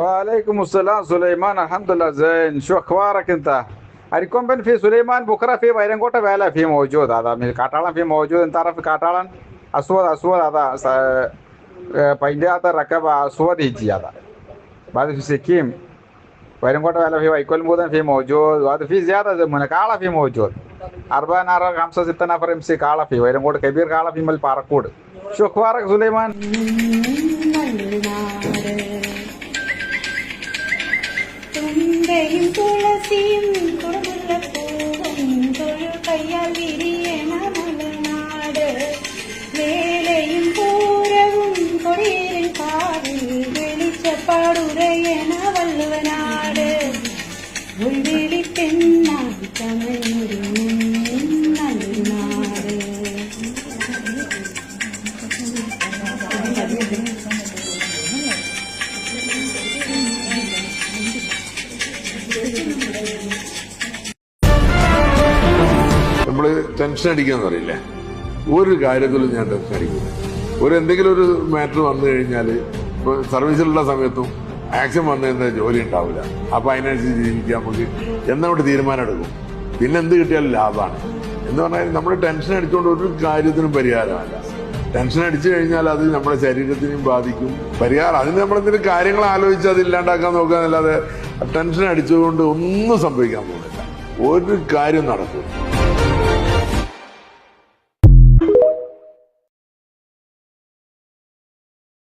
وعليكم السلام سليمان، الحمد لله زين. شو اخبارك انت؟ اريكم في سليمان بكره في بيرنقوطه فعلا في موجود، هذا من كاتالان في موجود. انت تعرف كاتالان اسود اسود هذا بيندي هذا ركب اسود يجي هذا بعد في سكيم. بيرنقوطه فعلا في ويكول مودن في موجود، وهذا في زياده من كالا في موجود. 4 نفر 5 6 نفر امسي كالا في بيرنقوطه كبير كالا في مال باركود. شو اخبارك سليمان؟ തുമ്പയും തുളസിയും കുടമുല്ലപ്പൂവും തൊഴുകയ്യാൽ വിരിയണ മലനാട് വേലയും പൂരവും കൊടിയേറിൻ കാവിൽ വെളിച്ചപ്പാടുരയണ വള്ളുവനാട് ഉൾവിളി പെണ്ണായി കമഴ്ന്നൊരുങ്ങും നല്ലൊരു നാട്. നമ്മള് ടെൻഷൻ അടിക്കാന്ന് പറയില്ലേ, ഒരു കാര്യത്തിലും ഞാൻ ടെൻഷൻ അടിക്കില്ല. എന്തെങ്കിലും ഒരു മാറ്റർ വന്നു കഴിഞ്ഞാല് ഇപ്പൊ സർവീസിലുള്ള സമയത്തും ആക്ഷൻ വന്നു കഴിഞ്ഞാൽ ജോലി ഉണ്ടാവില്ല. അപ്പൊ അതിനനുസരിച്ച് ജീവിക്കാൻ നമുക്ക് എന്നവിടെ തീരുമാനം എടുക്കും. പിന്നെ എന്ത് കിട്ടിയാലും ലാഭമാണ് എന്ന് പറഞ്ഞാൽ നമ്മൾ ടെൻഷൻ അടിച്ചുകൊണ്ട് ഒരു കാര്യത്തിനും പരിഹാരമല്ല. ടെൻഷൻ അടിച്ചു കഴിഞ്ഞാൽ അത് നമ്മുടെ ശരീരത്തിനെയും ബാധിക്കും. പരിഹാരം അതിന് നമ്മളെന്തെങ്കിലും കാര്യങ്ങൾ ആലോചിച്ച് അത് ഇല്ലാണ്ടാക്കാൻ നോക്കാന്നല്ലാതെ ടെൻഷൻ അടിച്ചുകൊണ്ട് ഒന്നും സംഭവിക്കാൻ പോകുന്നില്ല. ഒരു കാര്യം നടക്കും.